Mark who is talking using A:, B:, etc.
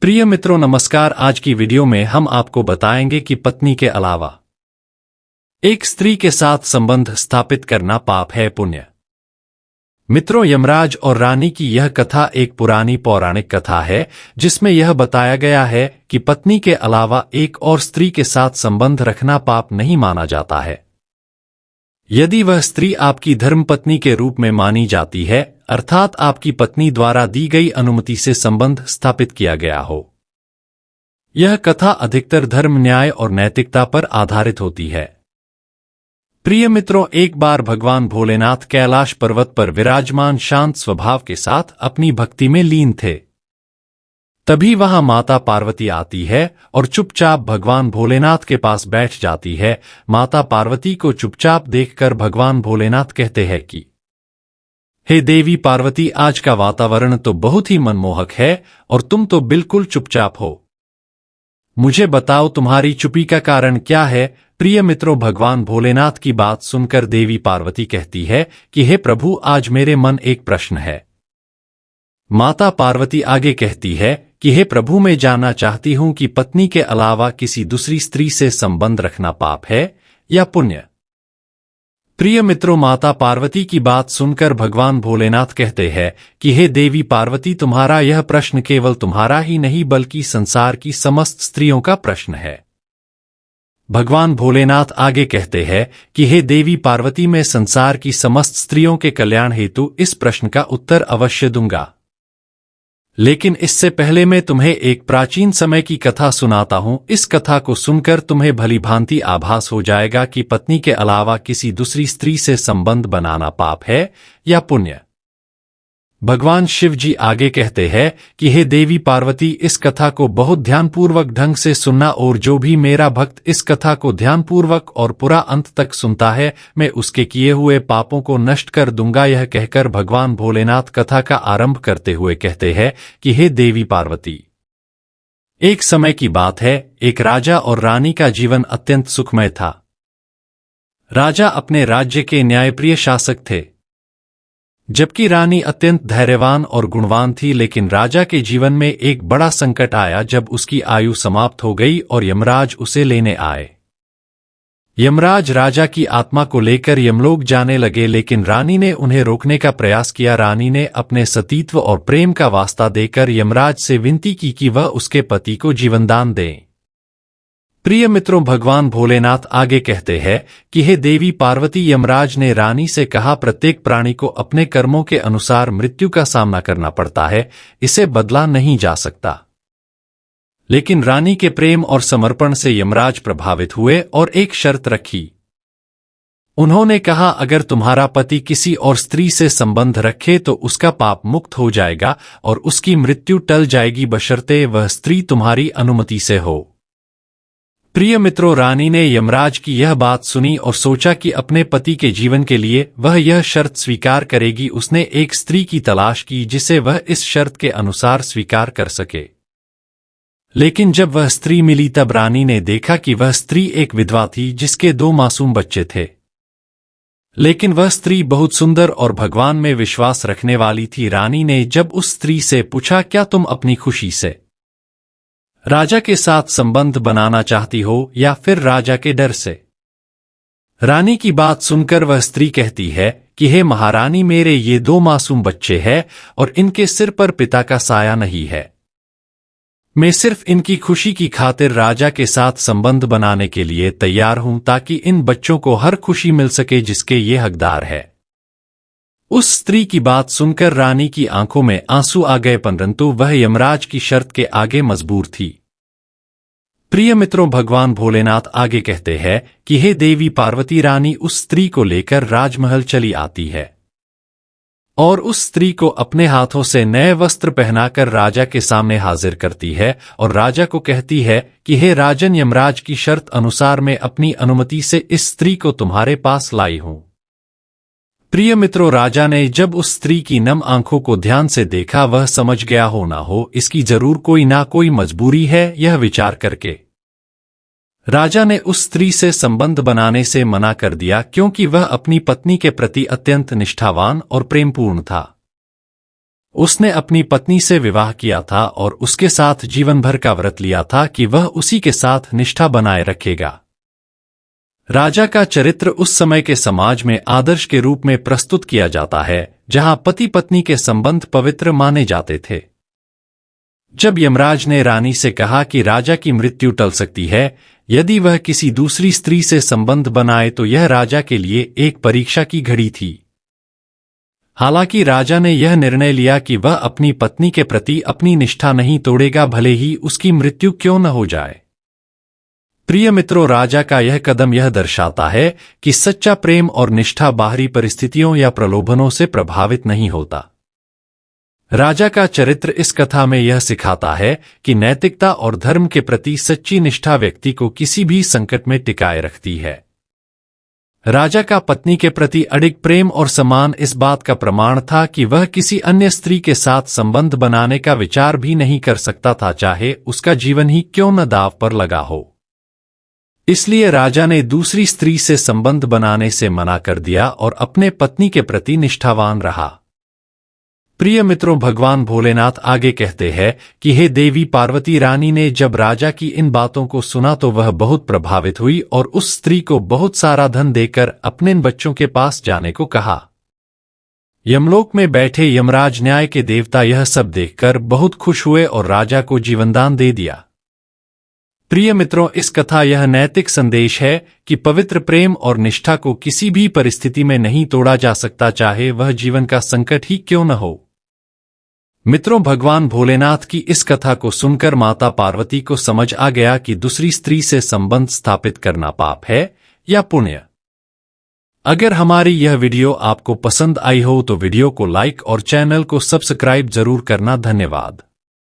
A: प्रिय मित्रों नमस्कार। आज की वीडियो में हम आपको बताएंगे कि पत्नी के अलावा एक स्त्री के साथ संबंध स्थापित करना पाप है पुण्य। मित्रों, यमराज और रानी की यह कथा एक पुरानी पौराणिक कथा है जिसमें यह बताया गया है कि पत्नी के अलावा एक और स्त्री के साथ संबंध रखना पाप नहीं माना जाता है यदि वह स्त्री आपकी धर्मपत्नी के रूप में मानी जाती है, अर्थात आपकी पत्नी द्वारा दी गई अनुमति से संबंध स्थापित किया गया हो। यह कथा अधिकतर धर्म, न्याय और नैतिकता पर आधारित होती है। प्रिय मित्रों, एक बार भगवान भोलेनाथ कैलाश पर्वत पर विराजमान शांत स्वभाव के साथ अपनी भक्ति में लीन थे। तभी वहां माता पार्वती आती है और चुपचाप भगवान भोलेनाथ के पास बैठ जाती है। माता पार्वती को चुपचाप देखकर भगवान भोलेनाथ कहते हैं कि हे देवी पार्वती, आज का वातावरण तो बहुत ही मनमोहक है और तुम तो बिल्कुल चुपचाप हो। मुझे बताओ तुम्हारी चुप्पी का कारण क्या है। प्रिय मित्रों, भगवान भोलेनाथ की बात सुनकर देवी पार्वती कहती है कि हे प्रभु, आज मेरे मन एक प्रश्न है। माता पार्वती आगे कहती है कि हे प्रभु, मैं जानना चाहती हूं कि पत्नी के अलावा किसी दूसरी स्त्री से संबंध रखना पाप है या पुण्य। प्रिय मित्रों, माता पार्वती की बात सुनकर भगवान भोलेनाथ कहते हैं कि हे देवी पार्वती, तुम्हारा यह प्रश्न केवल तुम्हारा ही नहीं बल्कि संसार की समस्त स्त्रियों का प्रश्न है। भगवान भोलेनाथ आगे कहते हैं कि हे देवी पार्वती, मैं संसार की समस्त स्त्रियों के कल्याण हेतु इस प्रश्न का उत्तर अवश्य दूंगा, लेकिन इससे पहले मैं तुम्हें एक प्राचीन समय की कथा सुनाता हूं। इस कथा को सुनकर तुम्हें भली भांति आभास हो जाएगा कि पत्नी के अलावा किसी दूसरी स्त्री से संबंध बनाना पाप है या पुण्य। भगवान शिव जी आगे कहते हैं कि हे देवी पार्वती, इस कथा को बहुत ध्यानपूर्वक ढंग से सुनना और जो भी मेरा भक्त इस कथा को ध्यानपूर्वक और पूरा अंत तक सुनता है, मैं उसके किए हुए पापों को नष्ट कर दूंगा। यह कहकर भगवान भोलेनाथ कथा का आरंभ करते हुए कहते हैं कि हे देवी पार्वती, एक समय की बात है, एक राजा और रानी का जीवन अत्यंत सुखमय था। राजा अपने राज्य के न्यायप्रिय शासक थे, जबकि रानी अत्यंत धैर्यवान और गुणवान थी। लेकिन राजा के जीवन में एक बड़ा संकट आया जब उसकी आयु समाप्त हो गई और यमराज उसे लेने आए। यमराज राजा की आत्मा को लेकर यमलोक जाने लगे, लेकिन रानी ने उन्हें रोकने का प्रयास किया। रानी ने अपने सतीत्व और प्रेम का वास्ता देकर यमराज से विनती की कि वह उसके पति को जीवनदान दें। प्रिय मित्रों, भगवान भोलेनाथ आगे कहते हैं कि हे देवी पार्वती, यमराज ने रानी से कहा, प्रत्येक प्राणी को अपने कर्मों के अनुसार मृत्यु का सामना करना पड़ता है, इसे बदला नहीं जा सकता। लेकिन रानी के प्रेम और समर्पण से यमराज प्रभावित हुए और एक शर्त रखी। उन्होंने कहा, अगर तुम्हारा पति किसी और स्त्री से संबंध रखे तो उसका पाप मुक्त हो जाएगा और उसकी मृत्यु टल जाएगी, बशर्ते वह स्त्री तुम्हारी अनुमति से हो। प्रिय मित्रों, रानी ने यमराज की यह बात सुनी और सोचा कि अपने पति के जीवन के लिए वह यह शर्त स्वीकार करेगी। उसने एक स्त्री की तलाश की जिसे वह इस शर्त के अनुसार स्वीकार कर सके। लेकिन जब वह स्त्री मिली तब रानी ने देखा कि वह स्त्री एक विधवा थी जिसके 2 मासूम बच्चे थे। लेकिन वह स्त्री बहुत सुंदर और भगवान में विश्वास रखने वाली थी। रानी ने जब उस स्त्री से पूछा, क्या तुम अपनी खुशी से राजा के साथ संबंध बनाना चाहती हो या फिर राजा के डर से? रानी की बात सुनकर वह स्त्री कहती है कि हे महारानी, मेरे ये 2 मासूम बच्चे हैं और इनके सिर पर पिता का साया नहीं है। मैं सिर्फ इनकी खुशी की खातिर राजा के साथ संबंध बनाने के लिए तैयार हूं, ताकि इन बच्चों को हर खुशी मिल सके जिसके ये हकदार है। उस स्त्री की बात सुनकर रानी की आंखों में आंसू आ गए, परंतु वह यमराज की शर्त के आगे मजबूर थी। प्रिय मित्रों, भगवान भोलेनाथ आगे कहते हैं कि हे देवी पार्वती, रानी उस स्त्री को लेकर राजमहल चली आती है और उस स्त्री को अपने हाथों से नए वस्त्र पहनाकर राजा के सामने हाजिर करती है और राजा को कहती है कि हे राजन, यमराज की शर्त अनुसार मैं अपनी अनुमति से इस स्त्री को तुम्हारे पास लाई हूं। प्रिय मित्रों, राजा ने जब उस स्त्री की नम आंखों को ध्यान से देखा, वह समझ गया हो ना हो इसकी जरूर कोई ना कोई मजबूरी है। यह विचार करके राजा ने उस स्त्री से संबंध बनाने से मना कर दिया, क्योंकि वह अपनी पत्नी के प्रति अत्यंत निष्ठावान और प्रेमपूर्ण था। उसने अपनी पत्नी से विवाह किया था और उसके साथ जीवन भर का व्रत लिया था कि वह उसी के साथ निष्ठा बनाए रखेगा। राजा का चरित्र उस समय के समाज में आदर्श के रूप में प्रस्तुत किया जाता है, जहां पति पत्नी के संबंध पवित्र माने जाते थे। जब यमराज ने रानी से कहा कि राजा की मृत्यु टल सकती है यदि वह किसी दूसरी स्त्री से संबंध बनाए, तो यह राजा के लिए एक परीक्षा की घड़ी थी। हालांकि राजा ने यह निर्णय लिया कि वह अपनी पत्नी के प्रति अपनी निष्ठा नहीं तोड़ेगा, भले ही उसकी मृत्यु क्यों न हो जाए। प्रिय मित्रों, राजा का यह कदम यह दर्शाता है कि सच्चा प्रेम और निष्ठा बाहरी परिस्थितियों या प्रलोभनों से प्रभावित नहीं होता। राजा का चरित्र इस कथा में यह सिखाता है कि नैतिकता और धर्म के प्रति सच्ची निष्ठा व्यक्ति को किसी भी संकट में टिकाए रखती है। राजा का पत्नी के प्रति अडिग प्रेम और सम्मान इस बात का प्रमाण था कि वह किसी अन्य स्त्री के साथ संबंध बनाने का विचार भी नहीं कर सकता था, चाहे उसका जीवन ही क्यों न दांव पर लगा हो। इसलिए राजा ने दूसरी स्त्री से संबंध बनाने से मना कर दिया और अपने पत्नी के प्रति निष्ठावान रहा। प्रिय मित्रों, भगवान भोलेनाथ आगे कहते हैं कि हे देवी पार्वती, रानी ने जब राजा की इन बातों को सुना तो वह बहुत प्रभावित हुई और उस स्त्री को बहुत सारा धन देकर अपने बच्चों के पास जाने को कहा। यमलोक में बैठे यमराज न्याय के देवता यह सब देखकर बहुत खुश हुए और राजा को जीवनदान दे दिया। प्रिय मित्रों, इस कथा यह नैतिक संदेश है कि पवित्र प्रेम और निष्ठा को किसी भी परिस्थिति में नहीं तोड़ा जा सकता, चाहे वह जीवन का संकट ही क्यों न हो। मित्रों, भगवान भोलेनाथ की इस कथा को सुनकर माता पार्वती को समझ आ गया कि दूसरी स्त्री से संबंध स्थापित करना पाप है या पुण्य। अगर हमारी यह वीडियो आपको पसंद आई हो तो वीडियो को लाइक और चैनल को सब्सक्राइब जरूर करना। धन्यवाद।